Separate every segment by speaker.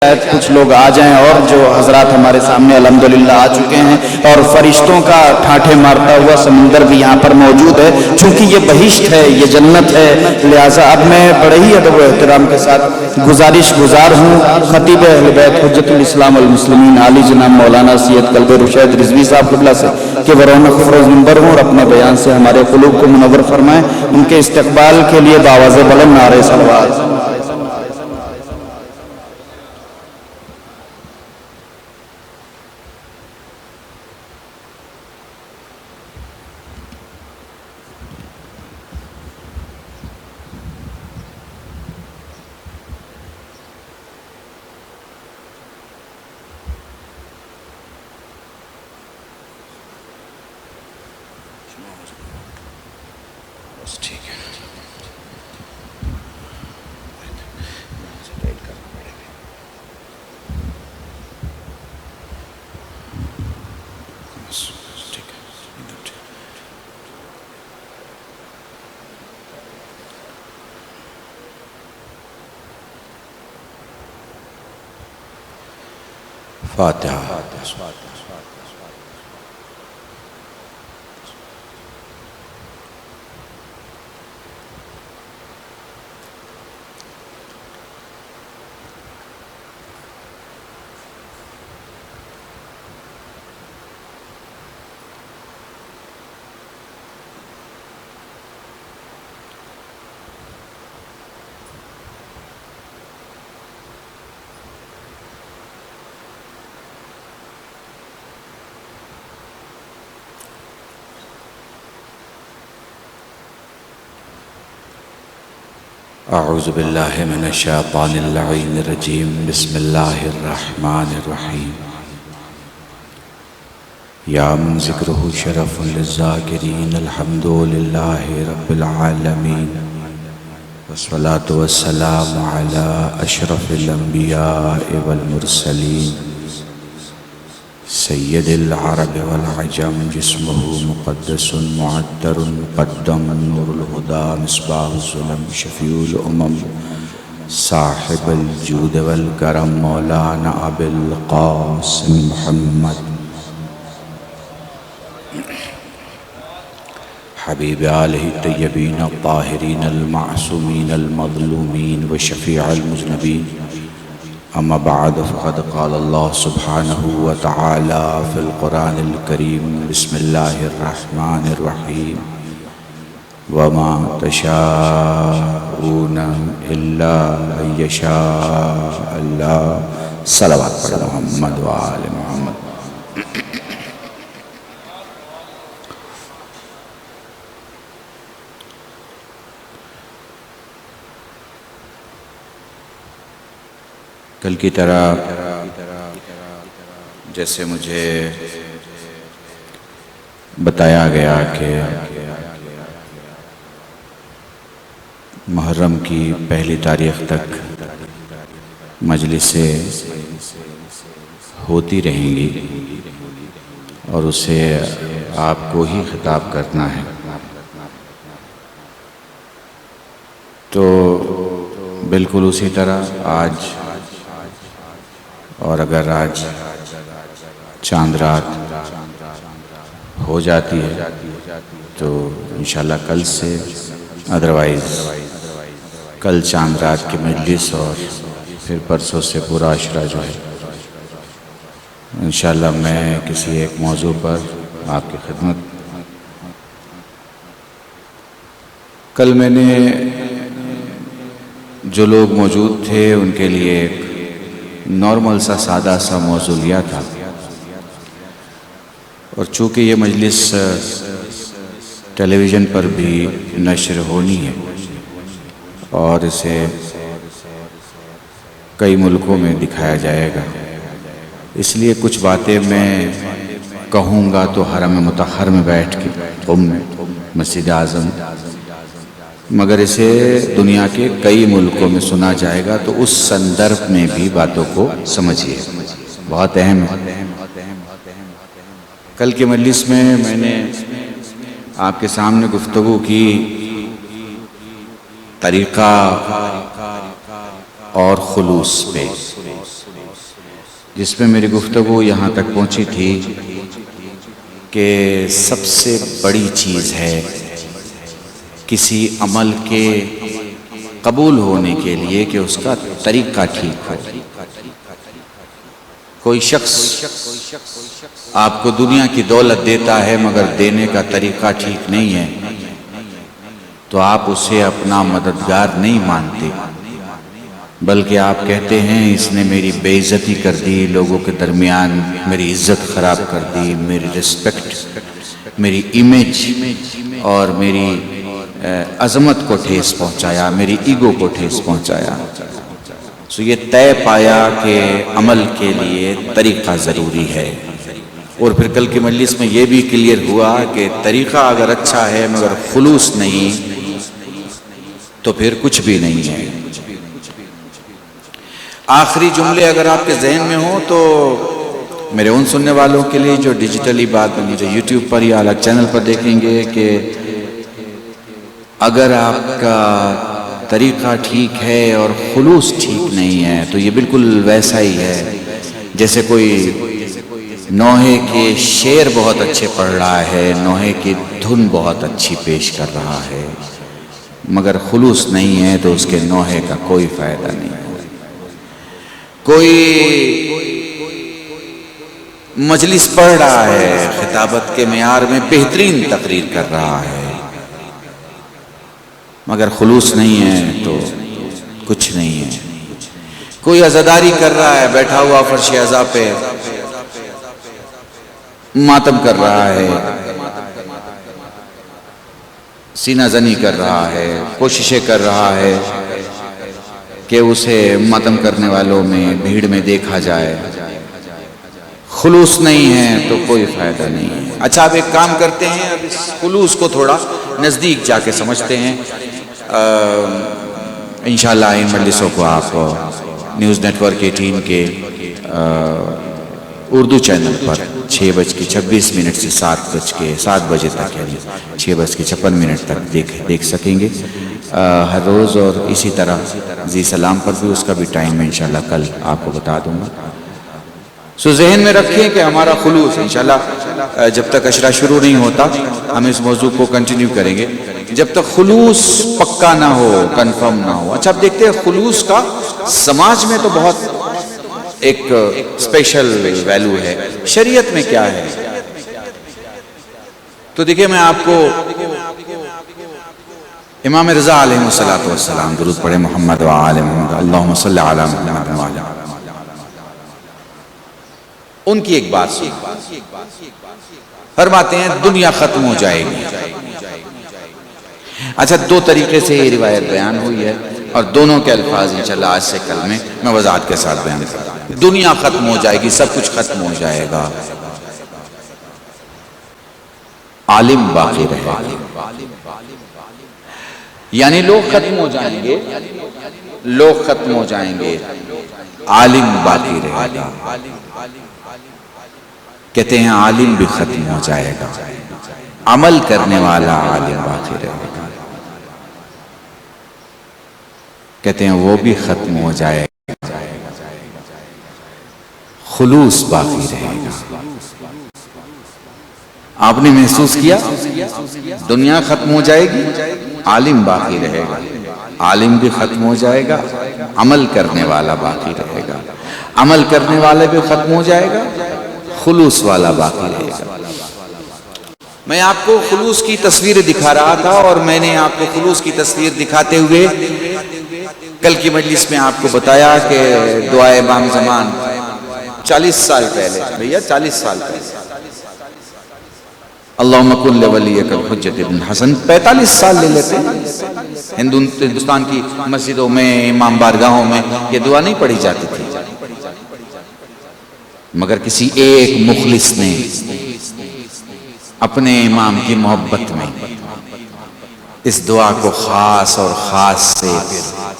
Speaker 1: کچھ لوگ آ جائیں اور جو حضرات ہمارے سامنے الحمدللہ آ چکے ہیں اور فرشتوں کا ٹھاٹھے مارتا ہوا سمندر بھی یہاں پر موجود ہے. چونکہ یہ بہشت ہے, یہ جنت ہے, لہٰذا اب میں بڑے ہی ادب و احترام کے ساتھ گزارش گزار ہوں خطیب اہل بیت حجت الاسلام والمسلمین عالی جناب مولانا سید قلب رشید رضوی صاحب قبلہ سے کہ وہ رونق فروز منبر ہوں اور اپنے بیان سے ہمارے قلوب کو منور فرمائیں. ان کے استقبال کے لیے بآواز بلند نعرہ صلوات.
Speaker 2: فاتحہ. اعوذ باللہ من الشیطان اللعین الرجیم. بسم اللہ الرحمن الرحیم. یا من ذکرہ شرف للذاکرین الحمد للہ رب العالمین والصلاة والسلام علی اشرف الانبیاء والمرسلین سید العرب والعجم جسمہ مقدس معطر مقدم نور الہدا مصباح الظلم شفیع الامم صاحب الجود والکرم مولانا ابی القاسم محمد حبیب آلہ الطیبین الطاہرین المعصومین المظلومین وشفیع المذنبین. اما بعد فقد قال اللہ سبحانہ وتعالی فی القرآن الکریم. بسم اللہ الرحمن الرحیم. وما تشاءون الا ان یشاء اللہ. صلوات پڑھ محمد و آل محمد. کل کی طرح جیسے مجھے بتایا گیا کہ محرم کی پہلی تاریخ تک مجلسیں ہوتی رہیں گی اور اسے آپ کو ہی خطاب کرنا ہے. تو بالکل اسی طرح آج اور اگر آج چاند رات ہو جاتی ہے تو انشاءاللہ کل سے ادروائز کل چاند رات کی مجلس اور پھر پرسوں سے پورا عشرہ جو ہے انشاءاللہ میں کسی ایک موضوع پر آپ کی خدمت. کل میں نے جو لوگ موجود تھے ان کے لیے ایک نارمل سا سادہ سا موضوع لیا تھا اور چونکہ یہ مجلس ٹیلی ویژن پر بھی نشر ہونی ہے اور اسے کئی ملکوں میں دکھایا جائے گا, اس لیے کچھ باتیں میں کہوں گا تو حرم مطہر میں بیٹھ کے مسجد اعظم, مگر اسے دنیا کے کئی ملکوں میں سنا جائے گا تو اس سندرب میں بھی باتوں کو سمجھیے, بہت اہم ہے. کل کے مجلس میں نے آپ کے سامنے گفتگو کی طریقہ اور خلوص پہ, جس میں میری گفتگو یہاں تک پہنچی تھی کہ سب سے بڑی چیز ہے کسی عمل کے قبول ہونے کے لیے کہ اس کا طریقہ ٹھیک ہو۔ کوئی شخص آپ کو دنیا کی دولت دیتا ہے مگر دینے کا طریقہ ٹھیک نہیں ہے تو آپ اسے اپنا مددگار نہیں مانتے، بلکہ آپ کہتے ہیں اس نے میری بے عزتی کر دی، لوگوں کے درمیان میری عزت خراب کر دی، میری رسپیکٹ، میری امیج اور میری عظمت کو ٹھیس پہنچایا، میری ایگو کو ٹھیس پہنچایا۔ سو یہ طے پایا کہ عمل کے لیے طریقہ ضروری ہے، اور پھر کل کی مجلس میں یہ بھی کلیئر ہوا کہ طریقہ اگر اچھا ہے مگر خلوص نہیں تو پھر کچھ بھی نہیں ہے۔ آخری جملے اگر آپ کے ذہن میں ہوں تو میرے ان سننے والوں کے لیے جو ڈیجیٹلی بات مجھے یوٹیوب پر یا الگ چینل پر دیکھیں گے کہ اگر آپ کا طریقہ ٹھیک ہے اور خلوص ٹھیک نہیں ہے تو یہ بالکل ویسا ہی ہے جیسے کوئی نوحے کے شعر بہت اچھے پڑھ رہا ہے، نوحے کی دھن بہت اچھی پیش کر رہا ہے، مگر خلوص نہیں ہے تو اس کے نوحے کا کوئی فائدہ نہیں ہے۔ کوئی مجلس پڑھ رہا ہے، خطابت کے معیار میں بہترین تقریر کر رہا ہے، مگر خلوص نہیں ہے تو کچھ نہیں ہے۔ کوئی عزاداری کر رہا ہے، بیٹھا ہوا فرش عزا پہ ماتم کر رہا ہے، سینہ زنی کر رہا ہے، کوششیں کر رہا ہے کہ اسے ماتم کرنے والوں میں بھیڑ میں دیکھا جائے، خلوص نہیں ہے تو کوئی فائدہ نہیں ہے۔ اچھا آپ ایک کام کرتے ہیں، اب اس خلوص کو تھوڑا نزدیک جا کے سمجھتے ہیں۔ انشاءاللہ ان مجلسوں کو آپ نیوز نیٹ ورک 18 کے اردو چینل پر 6:26 سے 7 بجے تک، یعنی 6:56 تک دیکھ سکیں گے ہر روز، اور اسی طرح زی سلام پر بھی اس کا بھی ٹائم میں انشاءاللہ کل آپ کو بتا دوں گا۔ سو ذہن میں رکھیں کہ ہمارا خلوص انشاءاللہ جب تک عشرہ شروع نہیں ہوتا ہم اس موضوع کو کنٹینیو کریں گے، جب تک خلوص پکا نہ ہو، کنفرم نہ ہو۔ اچھا اب دیکھتے ہیں خلوص کا سماج میں تو بہت ایک اسپیشل ویلیو ہے، شریعت میں کیا ہے؟ تو دیکھیں میں آپ کو امام رضا علیہ السلام، درود پڑھے محمد وآل محمد، اللہم صلی علی محمد وآل محمد، ان کی ایک بات فرماتے ہیں دنیا ختم ہو جائے گی۔ اچھا دو طریقے سے یہ روایت بیان ہوئی ہے اور دونوں کے الفاظ انشاءاللہ آج سے کل میں وضاحت کے ساتھ بیان کرتا ہوں۔ دنیا ختم ہو جائے گی، سب کچھ ختم ہو جائے گا، عالم باقی رہے گا۔ یعنی لوگ ختم ہو جائیں گے، لوگ ختم ہو جائیں گے، عالم باقی رہے گا۔ کہتے ہیں عالم بھی ختم ہو جائے گا، عمل کرنے والا عالم باقی رہے گا۔ کہتے ہیں وہ بھی ختم ہو جائے گا، خلوص باقی رہے گا۔ آپ نے محسوس کیا دنیا ختم ہو جائے گی، عالم باقی رہے گا، عالم بھی ختم ہو جائے گا، عمل کرنے والا باقی رہے گا، عمل کرنے والا بھی ختم ہو جائے گا، خلوص والا باقی رہے گا۔ میں آپ کو خلوص کی تصویر دکھا رہا تھا، اور میں نے آپ کو خلوص کی تصویر دکھاتے ہوئے کل کی مجلس میں آپ کو بتایا کہ دعائے امام زمان 40 سال پہلے، بھیا 40 سال پہلے، اللہم کن لولیک الحجت ابن حسن 45 سال لے لیتے ہیں۔ ہندوستان کی مسجدوں میں، امام بارگاہوں میں یہ دعا نہیں پڑھی جاتی تھی، مگر کسی ایک مخلص نے اپنے امام کی محبت میں اس دعا کو خاص اور خاص سے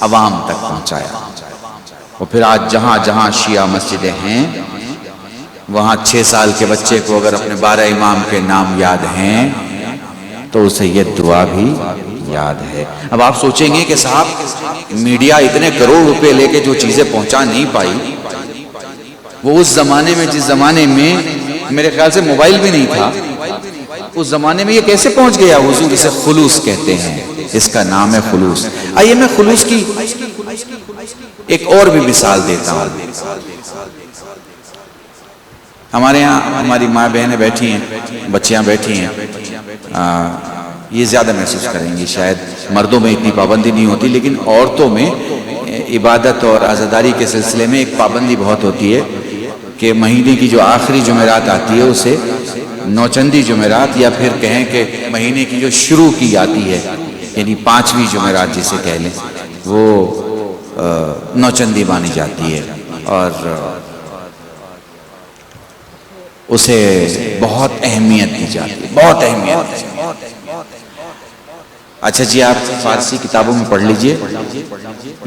Speaker 2: عوام تک پہنچایا، اور پھر آج جہاں جہاں شیعہ مسجدیں ہیں وہاں 6 سال کے بچے کو اگر اپنے 12 امام کے نام یاد ہیں تو اسے یہ دعا بھی یاد ہے۔ اب آپ سوچیں گے کہ صاحب میڈیا اتنے کروڑ روپے لے کے جو چیزیں پہنچا نہیں پائی وہ اس زمانے میں، جس زمانے میں میرے خیال سے موبائل بھی نہیں تھا، اس زمانے میں یہ کیسے پہنچ گیا حضور؟ اسے خلوص کہتے ہیں، اس کا نام ہے خلوص۔ آئیے میں خلوص کی ایک اور بھی مثال دیتا ہوں۔ ہمارے یہاں ہماری ماں بہنیں بیٹھی ہیں، بچیاں بیٹھی ہیں، یہ زیادہ محسوس کریں گی، شاید مردوں میں اتنی پابندی نہیں ہوتی، لیکن عورتوں میں عبادت اور عزاداری کے سلسلے میں ایک پابندی بہت ہوتی ہے کہ مہینے کی جو آخری جمعرات آتی ہے اسے نوچندی جمعرات، یا پھر کہیں کہ مہینے کی جو شروع کی آتی ہے یعنی 5ویں جمعرات جسے کہہ لیں، وہ نوچندی مانی جاتی ہے اور اسے بہت اہمیت دی جاتی ہے، بہت اہمیت۔ اچھا جی، آپ فارسی کتابوں میں پڑھ لیجئے،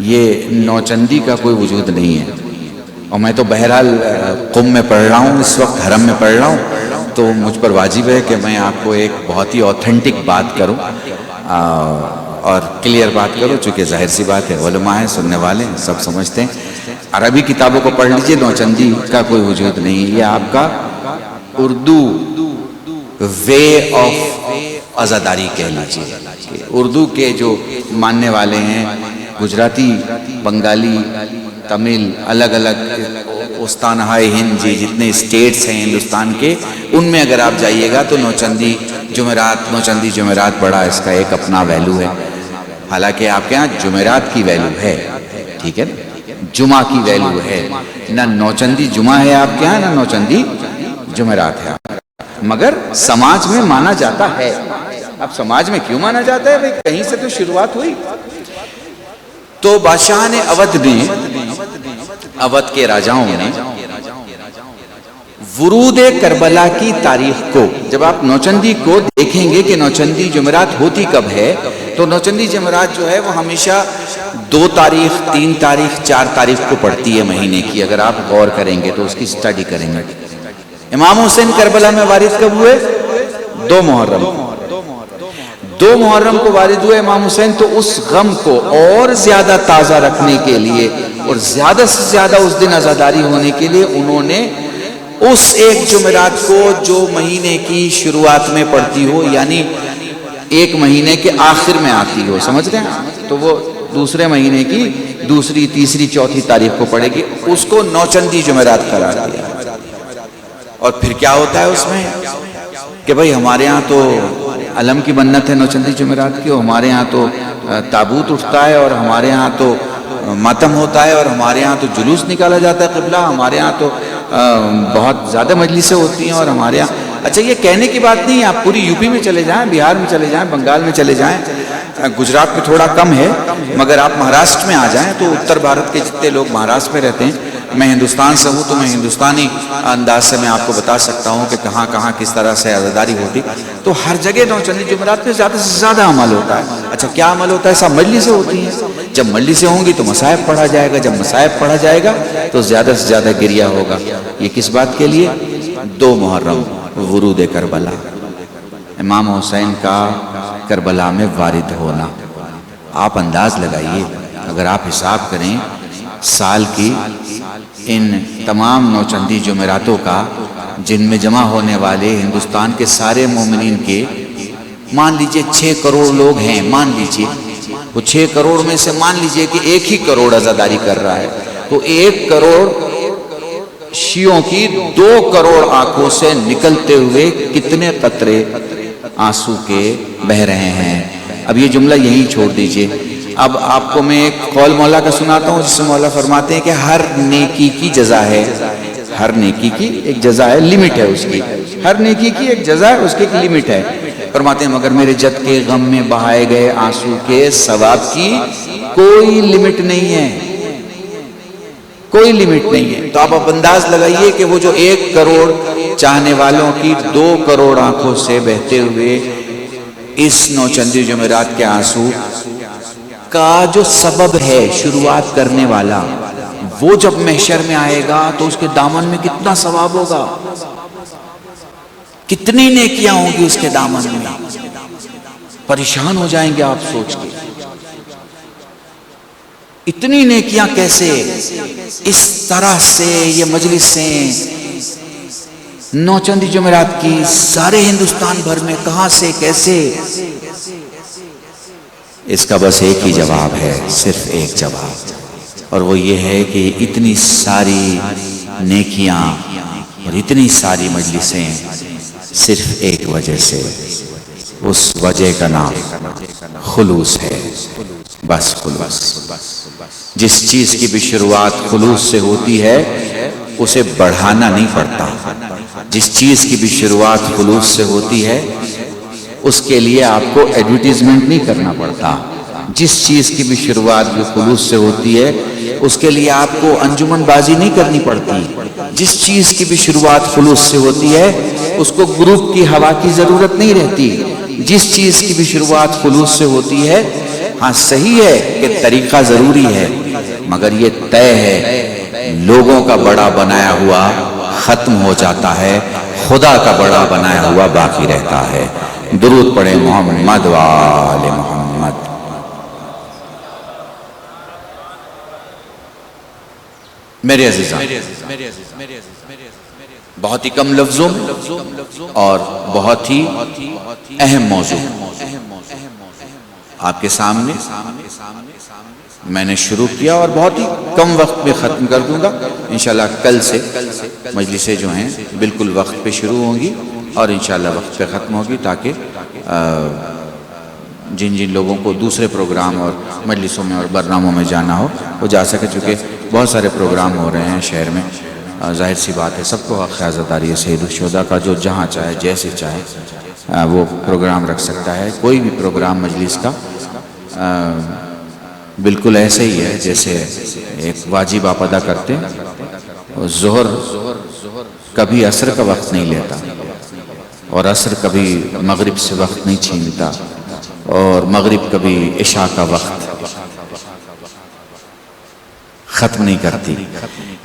Speaker 2: یہ نوچندی کا کوئی وجود نہیں ہے، اور میں تو بہرحال قم میں پڑھ رہا ہوں، اس وقت حرم میں پڑھ رہا ہوں، تو مجھ پر واجب ہے کہ میں آپ کو ایک بہت ہی اوتھینٹک بات کروں اور کلیئر بات کروں، چونکہ ظاہر سی بات ہے علماء ہیں، سننے والے ہیں، سب سمجھتے ہیں۔ عربی کتابوں کو پڑھ لیجئے، نوچندی کا کوئی وجود نہیں، یہ آپ کا اردو وے آف عزاداری کہہ لیجیے۔ اردو کے جو ماننے والے ہیں، گجراتی، بنگالی، تمل، الگ الگ استانہائے ہند، جی جتنے اسٹیٹس ہیں ہندوستان کے، ان میں اگر آپ جائیے گا تو نوچندی جمعرات بڑا اس کا ایک اپنا ویلو ہے۔ حالانکہ آپ کے ہاں جمعرات کی ویلو ہے، ٹھیک ہے نا، جمعہ کی ویلو ہے، نہ نوچندی جمعہ ہے آپ کے ہاں، نہ نوچندی جمعرات ہے، مگر سماج میں مانا جاتا ہے۔ اب سماج میں کیوں مانا جاتا ہے؟ کہیں سے تو شروعات ہوئی۔ تو بادشاہ نے اودھ کے راجاؤں نے ورود کربلا کی تاریخ کو، جب آپ نوچندی کو دیکھیں گے کہ نوچندی جمعرات ہوتی کب ہے، تو نوچندی جمعرات جو ہے وہ ہمیشہ 2 تاریخ، 3 تاریخ، 4 تاریخ کو پڑتی ہے مہینے کی، اگر آپ غور کریں گے تو اس کی اسٹڈی کریں گے۔ امام حسین کربلا میں وارد کب ہوئے؟ 2 محرم۔ 2 محرم کو وارد ہوئے امام حسین، تو اس غم کو اور زیادہ تازہ رکھنے کے لیے اور زیادہ سے زیادہ اس دن عزاداری ہونے کے لیے انہوں نے اس ایک جمعرات کو جو مہینے کی شروعات میں پڑتی ہو، یعنی ایک مہینے کے آخر میں آتی ہو، سمجھ رہے ہیں، تو وہ دوسرے مہینے کی دوسری، تیسری، چوتھی تاریخ کو پڑے گی، اس کو نوچندی جمعرات قرار دیا۔ اور پھر کیا ہوتا ہے اس میں کہ بھئی ہمارے ہاں تو علم کی منت ہے نوچندی جمعرات کی، ہمارے ہاں تو تابوت اٹھتا ہے، اور ہمارے ہاں تو ماتم ہوتا ہے، اور ہمارے ہاں تو جلوس نکالا جاتا ہے قبلہ، ہمارے ہاں تو بہت زیادہ مجلسیں ہوتی ہیں، اور ہمارے ہاں، اچھا یہ کہنے کی بات نہیں، آپ پوری یو پی میں چلے جائیں، بہار میں چلے جائیں، بنگال میں چلے جائیں، گجرات میں تھوڑا کم ہے، مگر آپ مہاراشٹر میں آ جائیں تو اتر بھارت کے جتنے لوگ مہاراشٹر میں رہتے ہیں، میں ہندوستان سے ہوں تو میں ہندوستانی انداز سے میں آپ کو بتا سکتا ہوں کہ کہاں کہاں کس طرح سے عزاداری ہوتی، تو ہر جگہ نوچندی جمعرات پہ زیادہ سے زیادہ عمل ہوتا ہے۔ اچھا کیا عمل ہوتا ہے؟ سب مجلسیں ہوتی ہیں، جب مجلسیں ہوں گی تو مصائب پڑھا جائے گا، جب مصائب پڑھا جائے گا تو زیادہ سے زیادہ گریہ ہوگا۔ یہ کس بات کے لیے؟ 2 محرم، ورود کربلا، امام حسین کا کربلا میں وارد ہونا۔ آپ انداز لگائیے، اگر آپ حساب کریں سال کی ان تمام نوچندی جمعراتوں کا، جن میں جمع ہونے والے ہندوستان کے سارے مومنین کے مان لیجئے 6 کروڑ لوگ ہیں، مان لیجئے وہ 6 کروڑ میں سے مان لیجئے کہ 1 کروڑ عزاداری کر رہا ہے، تو 1 کروڑ شیعوں کی 2 کروڑ آنکھوں سے نکلتے ہوئے کتنے قطرے آنسو کے بہ رہے ہیں۔ اب یہ جملہ یہیں چھوڑ دیجئے، اب آپ کو میں ایک قول مولا کا سناتا ہوں، جس میں مولا فرماتے ہیں کہ ہر نیکی کی جزا ہے، ہر نیکی کی ایک جزا ہے، لیمٹ ہے اس کی، ہر نیکی کی ایک جزا ہے، اس کی ایک لیمٹ ہے۔ فرماتے ہیں مگر میرے جد کے غم میں بہائے گئے آنسو کے ثواب کی کوئی لیمٹ نہیں ہے، کوئی لیمٹ نہیں ہے۔ تو آپ انداز لگائیے کہ وہ جو 1 کروڑ چاہنے والوں کی 2 کروڑ آنکھوں سے بہتے ہوئے اس نوچندی جمعرات کے آنسو کا جو سبب ہے شروعات کرنے والا، وہ جب محشر میں آئے گا تو اس کے دامن میں کتنا ثواب ہوگا، کتنی نیکیاں ہوں گی اس کے دامن میں، پریشان ہو جائیں گے آپ سوچ کے۔ اتنی نیکیاں کیسے؟ اس طرح سے یہ مجلسیں نوچندی جمعرات کی سارے ہندوستان بھر میں کہاں سے کیسے؟ اس کا بس ایک ہی جواب ہے، صرف ایک جواب، اور وہ یہ ہے کہ اتنی ساری نیکیاں اور اتنی ساری مجلسیں صرف ایک وجہ سے، اس وجہ کا نام خلوص ہے، بس خلوص۔ جس چیز کی بھی شروعات خلوص سے ہوتی ہے اسے بڑھانا نہیں پڑتا، جس چیز کی بھی شروعات خلوص سے ہوتی ہے اس کے لیے آپ کو ایڈورٹیزمنٹ نہیں کرنا پڑتا، جس چیز کی بھی شروعات بھی خلوص سے ہوتی ہے اس کے لیے آپ کو انجمن بازی نہیں کرنی پڑتی، جس چیز کی بھی شروعات خلوص سے ہوتی ہے اس کو گروپ کی ہوا کی ضرورت نہیں رہتی، جس چیز کی بھی شروعات خلوص سے ہوتی ہے، ہاں صحیح ہے کہ طریقہ ضروری ہے مگر یہ طے ہے لوگوں کا بڑا بنایا ہوا ختم ہو جاتا ہے، خدا کا بڑا بنایا ہوا باقی رہتا ہے۔ درود پڑھیں محمد و آل محمد۔ میرے عزیزان، بہت ہی کم لفظوں اور بہت ہی اہم موضوع آپ کے سامنے میں نے شروع کیا اور بہت ہی کم وقت میں ختم کر دوں گا انشاءاللہ۔ کل سے مجلسیں جو ہیں بالکل وقت پہ شروع ہوں گی اور انشاءاللہ وقت پہ ختم ہوگی، تاکہ جن جن لوگوں کو دوسرے پروگرام اور مجلسوں میں اور برناموں میں جانا ہو وہ جا سکے، چونکہ بہت سارے پروگرام ہو رہے ہیں شہر میں۔ ظاہر سی بات ہے سب کو حق اعزاداری ہے سید الشہداء کا، جو جہاں چاہے جیسے چاہے وہ پروگرام رکھ سکتا ہے۔ کوئی بھی پروگرام مجلس کا بالکل ایسے ہی ہے جیسے ایک واجب آپ ادا کرتے ہیں، ظہر کبھی عصر کا وقت نہیں لیتا اور عصر کبھی مغرب سے وقت نہیں چھینتا اور مغرب کبھی عشاء کا وقت ختم نہیں کرتی۔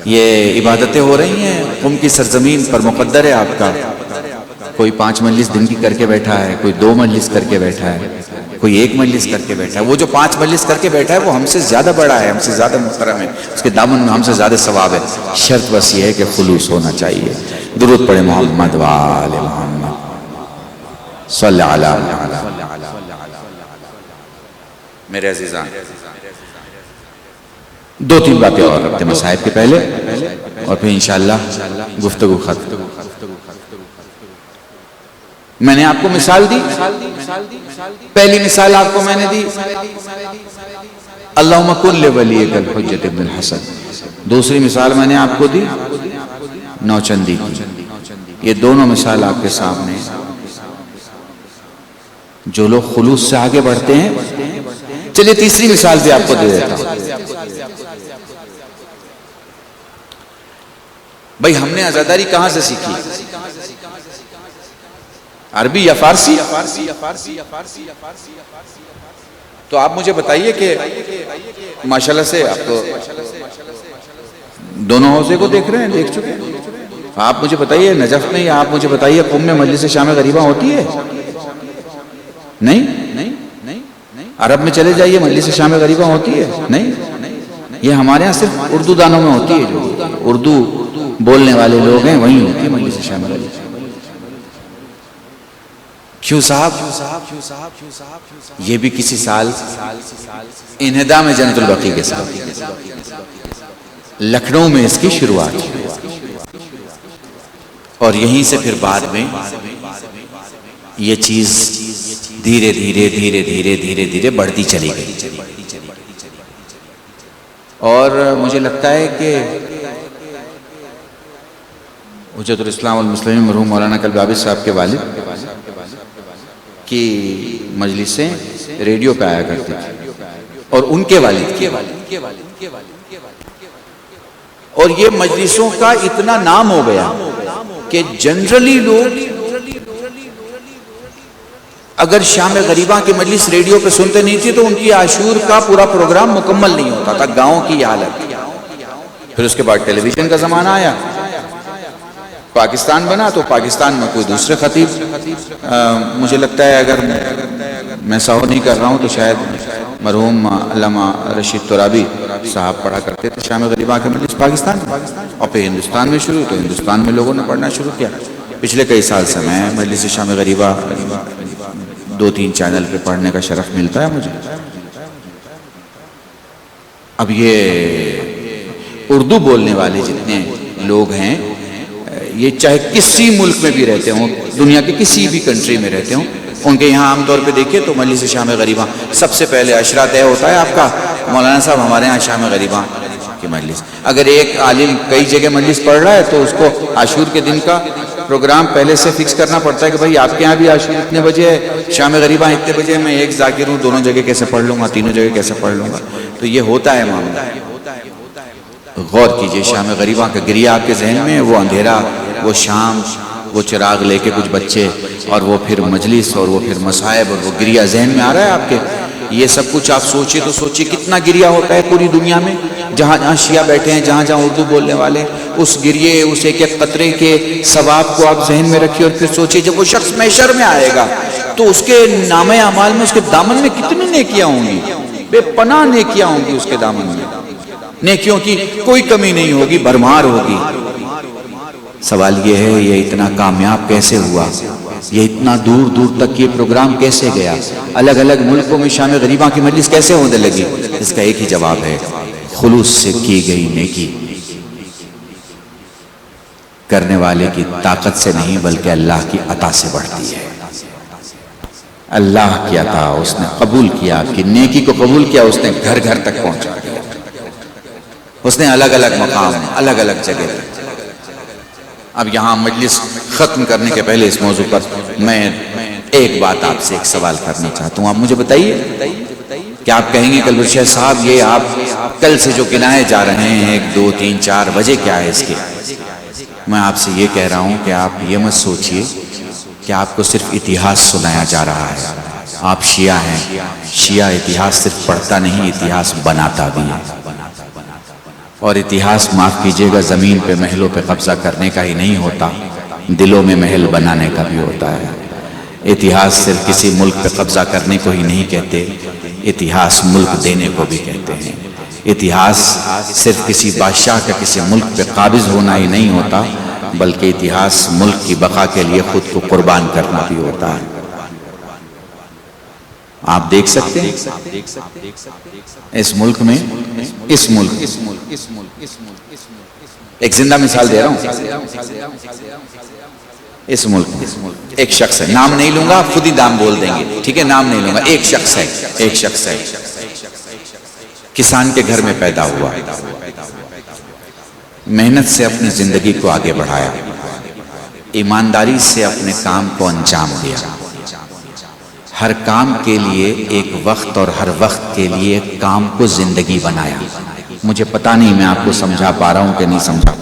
Speaker 2: یہ عبادتیں ہو رہی ہیں قم کی سرزمین پر، مقدر ہے آپ کا، کوئی 5 مجلس دن کی کر کے بیٹھا ہے، کوئی 2 مجلس کر کے بیٹھا ہے، کوئی 1 مجلس کر کے بیٹھا ہے۔ وہ جو 5 مجلس کر کے بیٹھا ہے وہ ہم سے زیادہ بڑا ہے، ہم سے زیادہ محترم ہے، اس کے دامن میں ہم سے زیادہ ثواب ہے۔ شرط بس یہ ہے کہ خلوص ہونا چاہیے۔ درود پڑھیں محمد و آل محمد صلی اللہ علیہ وسلم۔ میرے عزیزان، 2-3 باتیں اور رکھتے ہیں مصائب کے پہلے اور پھر انشاءاللہ گفتگو ختم۔ میں نے آپ کو مثال دی، پہلی مثال آپ کو میں نے دی اللہم کن لولیک الحجۃ ابن الحسن، دوسری مثال میں نے آپ کو دی نوچندی کی۔ یہ دونوں مثال آپ کے سامنے، جو لوگ خلوص سے آگے بڑھتے ہیں۔ چلیے تیسری مثال بھی آپ کو دے دیتا ہوں۔ بھائی ہم نے عزاداری کہاں سے سیکھی؟ عربی یا فارسی؟ تو آپ مجھے بتائیے کہ ماشاءاللہ سے آپ تو دونوں حوزے کو دیکھ رہے ہیں، دیکھ چکے ہیں۔ آپ مجھے بتائیے نجف میں، یا آپ مجھے بتائیے قم میں مجلس شام غریبہ ہوتی ہے؟ نہیں؟ عرب میں چلے جائیے مجلس شام غریبہ ہوتی ہے؟ نہیں۔ یہ ہمارے ہاں صرف اردو دانوں میں ہوتی ہے، جو اردو بولنے والے لوگ ہیں وہیں ہوتی ہے مجلس شام غریبہ۔ کیوں صاحب؟ یہ بھی کسی سال انہدام جنت البقیع کے ساتھ لکھنؤ میں اس کی شروعات، اور یہیں سے پھر بعد میں یہ چیز دھیرے دھیرے دھیرے دھیرے دھیرے دھیرے بڑھتی چلی گئی۔ اور مجھے لگتا ہے کہ حجت الاسلام والمسلمین مرحوم مولانا کلبابی صاحب کے والد کی مجلسیں ریڈیو پہ آیا کرتی تھی، اور ان کے والد کی، اور یہ مجلسوں کا اتنا نام ہو گیا کہ جنرلی لوگ اگر شام غریبہ کی مجلس ریڈیو پہ سنتے نہیں تھے تو ان کی عاشور کا پورا پروگرام مکمل نہیں ہوتا تھا، گاؤں کی حالت۔ پھر اس کے بعد ٹیلی ویژن کا زمانہ آیا، پاکستان بنا تو پاکستان میں کوئی دوسرے خطیب، مجھے لگتا ہے اگر میں سہو نہیں کر رہا ہوں تو شاید مرحوم علامہ رشید ترابی صاحب پڑھا کرتے تھے شام غریبہ کے مجلس پاکستان میں، اور پھر ہندوستان میں شروع، تو ہندوستان میں لوگوں نے پڑھنا شروع کیا۔ پچھلے کئی سال سے میں مجلس شام غریبہ 2-3 چینل پہ پڑھنے کا شرف ملتا ہے مجھے۔ اب یہ اردو بولنے والے جتنے لوگ ہیں، یہ چاہے کسی ملک میں بھی رہتے ہوں، دنیا کے کسی بھی کنٹری میں رہتے ہوں، ان کے یہاں عام طور پہ دیکھیے تو مجلس شام غریبہ سب سے پہلے اشرا طے ہوتا ہے آپ کا، مولانا صاحب ہمارے یہاں شام غریبہ کی مجلس۔ اگر ایک عالم کئی جگہ مجلس پڑھ رہا ہے تو اس کو عاشور کے دن کا پروگرام پہلے سے فکس کرنا پڑتا ہے کہ بھائی آپ کے یہاں بھی عاشور اتنے بجے ہے، شام غریبہ اتنے بجے، میں ایک ذاکر ہوں، دونوں جگہ کیسے پڑھ لوں گا، تینوں جگہ کیسے پڑھ لوں گا؟ تو یہ ہوتا ہے معاملہ۔ غور کیجئے، شام غریبہ کا گریہ آپ کے ذہن میں، وہ اندھیرا، وہ شام، وہ چراغ لے کے کچھ بچے، اور وہ پھر مجلس، اور وہ پھر مصائب، اور وہ گریہ ذہن میں آ رہا ہے آپ کے؟ یہ سب کچھ آپ سوچئے تو سوچئے کتنا گریہ ہوتا ہے پوری دنیا میں، جہاں جہاں شیعہ بیٹھے ہیں، جہاں جہاں اردو بولنے والے، اس گریہ، اس ایک ایک قطرے کے ثواب کو آپ ذہن میں رکھیے، اور پھر سوچئے جب وہ شخص محشر میں آئے گا تو اس کے نامہ اعمال میں، اس کے دامن میں کتنی نیکیاں ہوں گی، بے پناہ نیکیاں ہوں گی اس کے دامن میں، نیکیوں کی کوئی کمی نہیں ہوگی، بھرمار ہوگی۔ سوال یہ ہے، یہ اتنا کامیاب کیسے ہوا؟ یہ اتنا دور دور تک یہ پروگرام کیسے گیا؟ الگ الگ ملکوں میں شام غریبہ کی مجلس کیسے ہونے لگی؟ اس کا ایک ہی جواب ہے، خلوص سے کی گئی نیکی کرنے والے کی طاقت سے نہیں بلکہ اللہ کی عطا سے بڑھتی ہے۔ اللہ کی عطا، اس نے قبول کیا کہ نیکی کو قبول کیا، اس نے گھر گھر تک پہنچا دیا، اس نے الگ الگ مقام، الگ الگ جگہ تک۔ اب یہاں مجلس ختم کرنے کے پہلے اس موضوع پر میں ایک بات آپ سے ایک سوال کرنا چاہتا ہوں۔ آپ مجھے بتائیے کہ آپ کہیں گے کل شیخ صاحب یہ آپ کل سے جو گنائے جا رہے ہیں 1 2 3 4 وجہ کیا ہے اس کی؟ میں آپ سے یہ کہہ رہا ہوں کہ آپ یہ مت سوچئے کہ آپ کو صرف اتہاس سنایا جا رہا ہے۔ آپ شیعہ ہیں، شیعہ اتہاس صرف پڑھتا نہیں، اتہاس بناتا بھی ہے، اور اتہاس، معاف کیجئے گا، زمین پہ محلوں پہ قبضہ کرنے کا ہی نہیں ہوتا، دلوں میں محل بنانے کا بھی ہوتا ہے۔ اتہاس صرف کسی ملک پہ قبضہ کرنے کو ہی نہیں کہتے، اتہاس ملک دینے کو بھی کہتے ہیں۔ اتہاس صرف کسی بادشاہ کا کسی ملک پہ قابض ہونا ہی نہیں ہوتا، بلکہ اتہاس ملک کی بقا کے لیے خود کو قربان کرنا بھی ہوتا ہے۔ آپ دیکھ سکتے ہیں اس ملک میں، ایک زندہ مثال دے رہا ہوں، اس ملک میں ایک شخص ہے، نام نہیں لوں گا، خود ہی نام بول دیں گے، ٹھیک ہے؟ نام نہیں لوں گا، ایک شخص ہے، کسان کے گھر میں پیدا ہوا، محنت سے اپنی زندگی کو آگے بڑھایا، ایمانداری سے اپنے کام کو انجام دیا، ہر کام کے لیے ایک وقت اور ہر وقت کے لیے ایک کام کو زندگی بنایا۔ مجھے پتا نہیں میں آپ کو سمجھا پا رہا ہوں کہ نہیں سمجھا۔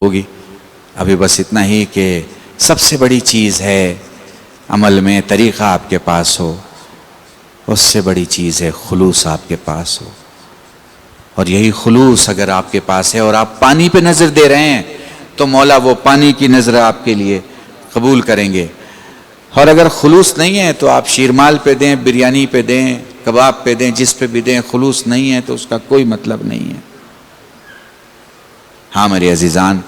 Speaker 2: ہوگی. ابھی بس اتنا ہی کہ سب سے بڑی چیز ہے عمل میں طریقہ آپ کے پاس ہو، اس سے بڑی چیز ہے خلوص آپ کے پاس ہو. اور یہی خلوص اگر آپ کے پاس ہے اور آپ پانی پہ نظر دے رہے ہیں تو مولا وہ پانی کی نظر آپ کے لیے قبول کریں گے. اور اگر خلوص نہیں ہے تو آپ شیرمال پہ دیں، بریانی پہ دیں، کباب پہ دیں، جس پہ بھی دیں، خلوص نہیں ہے تو اس کا کوئی مطلب نہیں ہے. ہاں میرے عزیزان،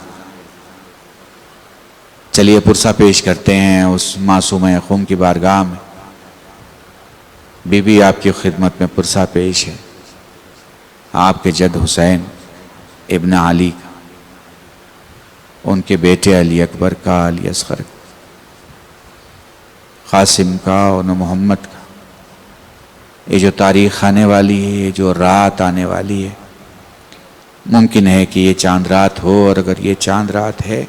Speaker 2: چلیے پرسہ پیش کرتے ہیں اس معصوم خم کی بارگاہ میں. بی بی آپ کی خدمت میں پرسہ پیش ہے آپ کے جد حسین ابن علی کا، ان کے بیٹے علی اکبر کا، علی اصغر کا، قاسم کا اور محمد کا. یہ جو تاریخ آنے والی ہے، یہ جو رات آنے والی ہے، ممکن ہے کہ یہ چاند رات ہو. اور اگر یہ چاند رات ہے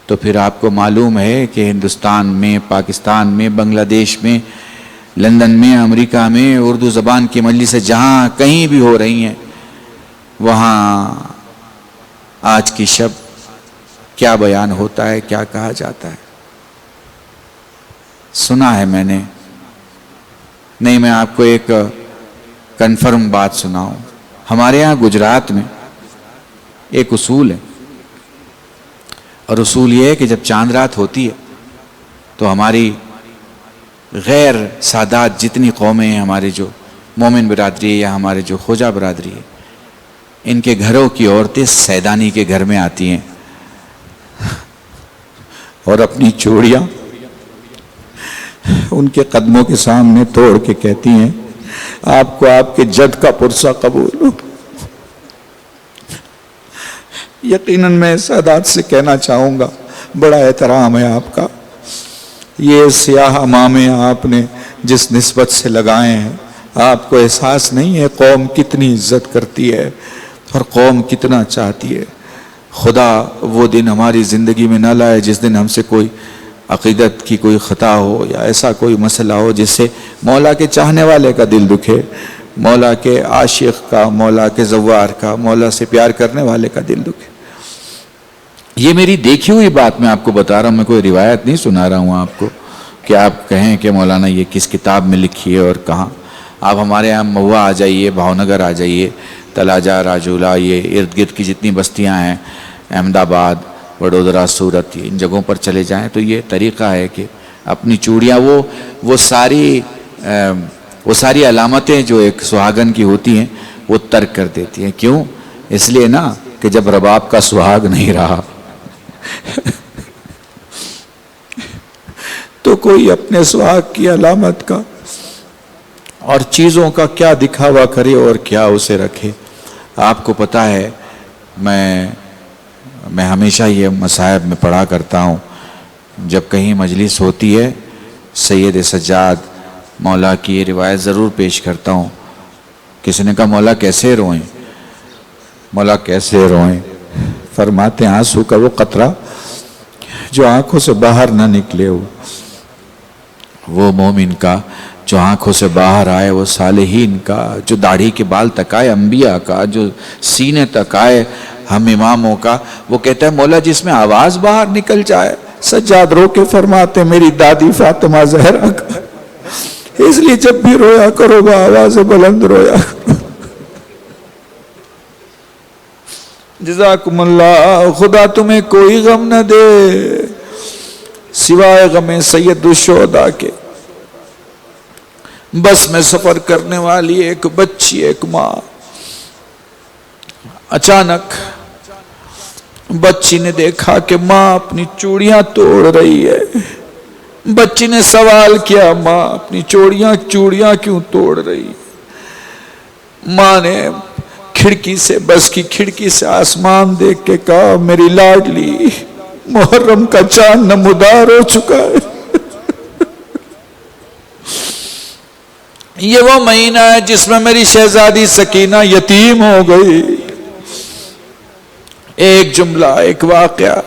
Speaker 2: تو پھر آپ کو معلوم ہے کہ ہندوستان میں، پاکستان میں، بنگلہ دیش میں، لندن میں، امریکہ میں اردو زبان کی مجلسیں جہاں کہیں بھی ہو رہی ہیں، وہاں آج کی شب کیا بیان ہوتا ہے، کیا کہا جاتا ہے. سنا ہے میں نے، نہیں میں آپ کو ایک کنفرم بات سناؤں. ہمارے ہاں گجرات میں ایک اصول ہے، اور اصول یہ ہے کہ جب چاند رات ہوتی ہے تو ہماری غیر سادات جتنی قومیں ہیں، ہمارے جو مومن برادری ہے یا ہمارے جو خوجہ برادری ہے، ان کے گھروں کی عورتیں سیدانی کے گھر میں آتی ہیں اور اپنی چوڑیاں ان کے قدموں کے سامنے توڑ کے کہتی ہیں آپ کو آپ کے جد کا پرسہ قبول ہو. یقیناً میں سادات سے کہنا چاہوں گا، بڑا احترام ہے آپ کا، یہ سیاہ امامے آپ نے جس نسبت سے لگائے ہیں، آپ کو احساس نہیں ہے قوم کتنی عزت کرتی ہے اور قوم کتنا چاہتی ہے. خدا وہ دن ہماری زندگی میں نہ لائے جس دن ہم سے کوئی عقیدت کی کوئی خطا ہو یا ایسا کوئی مسئلہ ہو جس سے مولا کے چاہنے والے کا دل دکھے، مولا کے عاشق کا، مولا کے زوار کا، مولا سے پیار کرنے والے کا دل دکھے. یہ میری دیکھی ہوئی بات میں آپ کو بتا رہا ہوں، میں کوئی روایت نہیں سنا رہا ہوں آپ کو کہ آپ کہیں کہ مولانا یہ کس کتاب میں لکھی ہے اور کہاں. آپ ہمارے یہاں مہوا آ جائیے، بھاؤنگر آ جائیے، تلاجہ، راجولہ، یہ ارد گرد کی جتنی بستیاں ہیں، احمد آباد، وڈودرا، سورت، ان جگہوں پر چلے جائیں تو یہ طریقہ ہے کہ اپنی چوڑیاں وہ ساری علامتیں جو ایک سہاگن کی ہوتی ہیں وہ ترک کر دیتی ہیں. کیوں؟ اس لیے نا کہ جب رباب کا سہاگ نہیں رہا تو کوئی اپنے سہاگ کی علامت کا اور چیزوں کا کیا دکھاوا کرے اور کیا اسے رکھے. آپ کو پتہ ہے میں ہمیشہ یہ مصاحب میں پڑھا کرتا ہوں، جب کہیں مجلس ہوتی ہے سید سجاد مولا کی یہ روایت ضرور پیش کرتا ہوں. کسی نے کہا مولا کیسے روئیں؟ مولا کیسے روئیں؟ فرماتے ہیں آنسو کا وہ قطرہ جو آنکھوں سے باہر نہ نکلے ہو، وہ مومن کا جو آنکھوں سے باہر آئے، وہ صالحین کا جو داڑھی کے بال تک آئے، انبیاء کا جو سینے تک آئے، ہم اماموں کا. وہ کہتا ہے مولا جس میں آواز باہر نکل جائے. سجاد رو کے فرماتے میری دادی فاطمہ زہرا کا، اس لیے جب بھی رویا کرو وہ آواز بلند رویا کرو. جزاکم اللہ. خدا تمہیں کوئی غم نہ دے سوائے غم سید الشہداء کے. بس میں سفر کرنے والی ایک بچی، ایک ماں، اچانک بچی نے دیکھا کہ ماں اپنی چوڑیاں توڑ رہی ہے. بچی نے سوال کیا ماں اپنی چوڑیاں کیوں توڑ رہی؟ ماں نے بس کی کھڑکی سے آسمان دیکھ کے کہا میری لاڈلی محرم کا چاند نمودار ہو چکا ہے. یہ وہ مہینہ ہے جس میں میری شہزادی سکینہ یتیم ہو گئی. ایک جملہ، ایک واقعہ،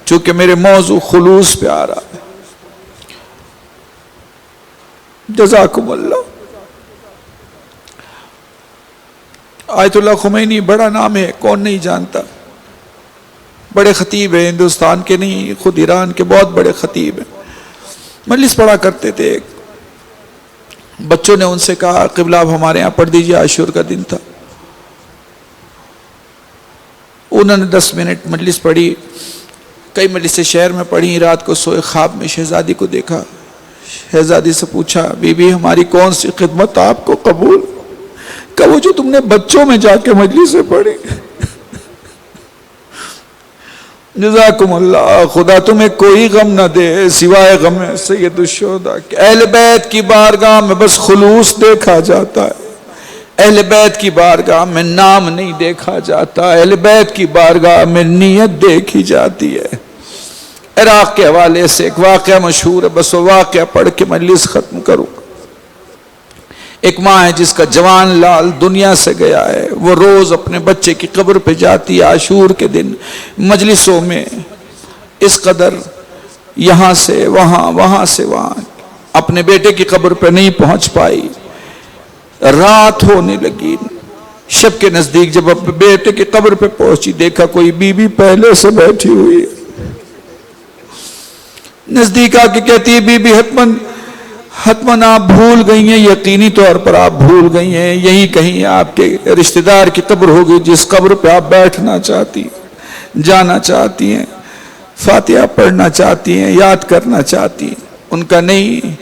Speaker 2: چونکہ میرے موضوع خلوص پہ آ رہا ہے. جزاکم اللہ. آیت اللہ خمینی بڑا نام ہے، کون نہیں جانتا.
Speaker 3: بڑے خطیب ہیں، ہندوستان کے نہیں، خود ایران کے بہت بڑے خطیب ہیں، مجلس پڑھا کرتے تھے۔ بچوں نے ان سے کہا قبلہ اب ہمارے یہاں پڑھ دیجئے، عاشور کا دن تھا۔ انہوں نے 10 منٹ مجلس پڑھی، کئی مجلس شہر میں پڑھی، رات کو سوئے، خواب میں شہزادی کو دیکھا۔ شہزادی سے پوچھا بی بی ہماری کون سی خدمت آپ کو قبول؟ کہ وہ جو تم نے بچوں میں جا کے مجلس سے پڑھی۔ جزاکم اللہ، خدا تمہیں کوئی غم نہ دے سوائے غم سید الشہداء کے۔ اہل بیت کی بارگاہ میں بس خلوص دیکھا جاتا ہے، اہل بیت کی بارگاہ میں نام نہیں دیکھا جاتا، اہل بیت کی بارگاہ میں نیت دیکھی جاتی ہے۔ عراق کے حوالے سے ایک واقعہ مشہور ہے، بس وہ واقعہ پڑھ کے مجلس ختم کروں۔ ایک ماں ہے جس کا جوان لال دنیا سے گیا ہے، وہ روز اپنے بچے کی قبر پہ جاتی ہے عاشور کے دن، مجلسوں میں اس قدر یہاں سے وہاں، وہاں سے وہاں، اپنے بیٹے کی قبر پہ نہیں پہنچ پائی۔ رات ہونے لگی، شب کے نزدیک جب اپنے بیٹے کی قبر پہ پہنچی، دیکھا کوئی بی بی پہلے سے بیٹھی ہوئی ہے۔ نزدیک آ کے کہتی ہے بی بی حتماً آپ بھول گئی ہیں، یقینی طور پر آپ بھول گئی ہیں، یہی کہیں آپ کے رشتہ دار کی قبر ہوگی جس قبر پہ آپ بیٹھنا چاہتی ہیں، جانا چاہتی ہیں، فاتحہ پڑھنا چاہتی ہیں، یاد کرنا چاہتی ہیں۔ ان کا نہیں،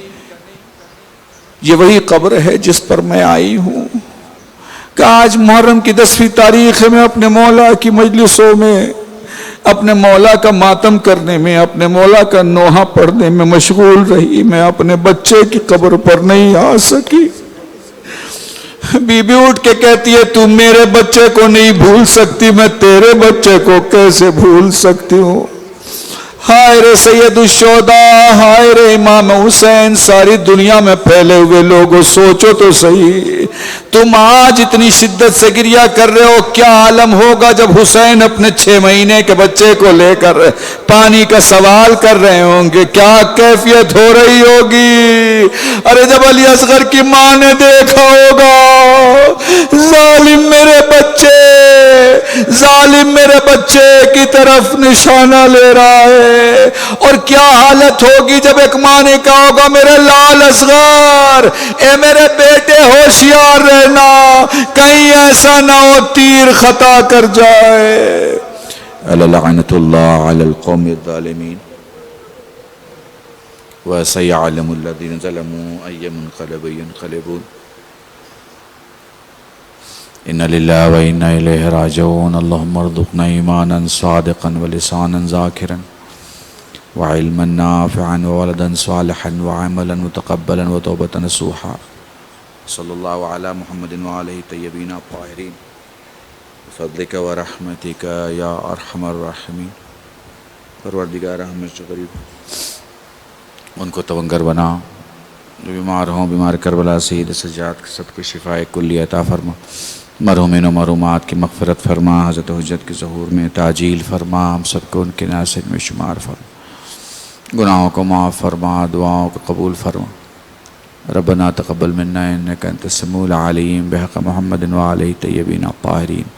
Speaker 3: یہ وہی قبر ہے جس پر میں آئی ہوں۔ کہ آج محرم کی 10ویں تاریخ ہے، میں اپنے مولا کی مجلسوں میں، اپنے مولا کا ماتم کرنے میں، اپنے مولا کا نوحہ پڑھنے میں مشغول رہی، میں اپنے بچے کی قبر پر نہیں آ سکی۔ بی بی اٹھ کے کہتی ہے تو میرے بچے کو نہیں بھول سکتی، میں تیرے بچے کو کیسے بھول سکتی ہوں؟ ہائے رے سید الشہداء، ہائے رے امام حسین، ساری دنیا میں پھیلے ہوئے لوگوں، سوچو تو صحیح، تم آج اتنی شدت سے گریہ کر رہے ہو، کیا عالم ہوگا جب حسین اپنے 6 مہینے کے بچے کو لے کر پانی کا سوال کر رہے ہوں گے، کیا کیفیت ہو رہی ہوگی؟ ارے جب علی اصغر کی ماں نے دیکھا ہوگا ظالم میرے بچے، ظالم میرے بچے کی طرف نشانہ لے رہا ہے، اور کیا حالت ہوگی جب ایک ماں نے کہا ہوگا میرے لال اصغر، اے میرے بیٹے ہوشیار رہنا، کہیں ایسا نہ ہو تیر خطا کر جائے۔
Speaker 2: لعنت اللہ علی القوم الظالمین وسيعلم الذين ظلموا أي منقلب ينقلبون إن لله وإنا إليه راجعون اللهم ارزقنا إيمانا صادقا ولسانا ذاكرا وعلما نافعا وولدا صالحا وعملا متقبلا وتوبة نصوحا صلى الله على محمد وآله الطيبين الطاهرين بفضلك ورحمتك يا أرحم الراحمين۔ پروردگار رحمت قریب ان کو توانگر بنا، جو بیمار ہوں، بیمار کربلا سید سجاد سب کو شفاء کلی عطا فرما، مرحومین و مرحومات کی مغفرت فرما، حضرت حجت کے ظہور میں تعجیل فرما، ہم سب کو ان کے ناصر میں شمار فرما، گناہوں کو معاف فرما، دعاؤں کو قبول فرما۔ ربنا تقبل منا انک انت السمیع العلیم بحق محمد وآلہ الطیبین الطاہرین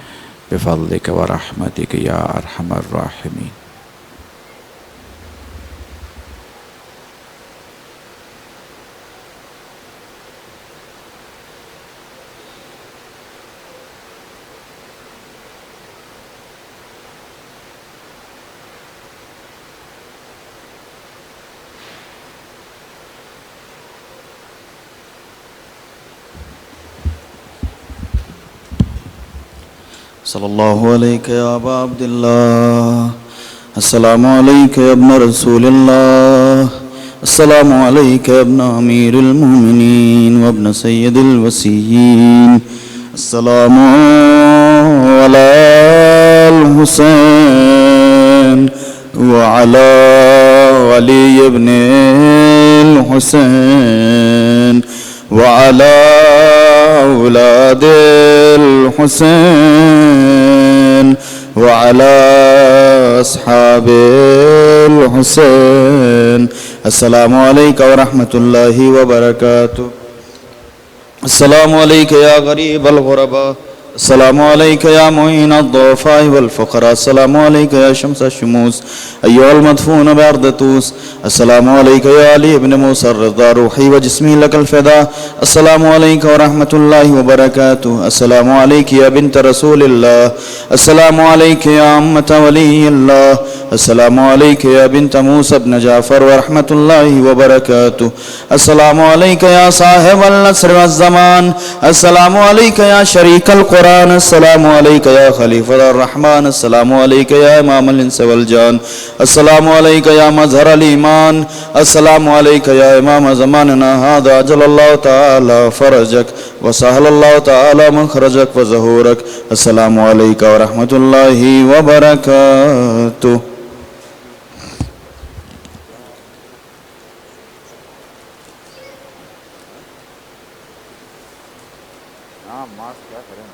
Speaker 2: بفضلک ورحمتک یا ارحم الراحمین۔
Speaker 1: صلی اللہ علیہ یا ابا عبداللہ، السلام علیکہ یا ابن رسول اللہ، السلام علیکہ یا ابن امیر المومنین و ابن سید الوسیین، السلام علی الحسین وعلی علی ابن الحسین وعلی اولاد الحسین وعلى اصحاب الحسین۔ السلام علیکم ورحمۃ اللہ وبرکاتہ۔ السلام علیکم یا غریب الغرباء، السلام عليك يا معين الضعفاء والفقراء. السلام عليك يا شمس الشموس أيها المدفون بأرض طوس. السلام عليك يا علي بن موسى الرضا روحي وجسمي لك الفداء. السلام عليك ورحمة الله وبركاته. السلام عليك يا بنت رسول الله. السلام عليك يا عمة ولي الله. السلام عليك يا بنت موسى بن جعفر ورحمة الله وبركاته. السلام عليك يا صاحب النصر والزمان. السلام عليك يا شريك القرآن. السلام عليك يا خليفة الرحمن. السلام عليك يا إمام الإنس والجان. السلام عليك يا مظهر الإيمان. السلام عليك يا إمام زماننا هذا عجل الله تعالى فرجك وسهل الله تعالى مخرجك وظهورك. السلام عليك ورحمة الله وبركاته.
Speaker 2: ماسک کیا کریں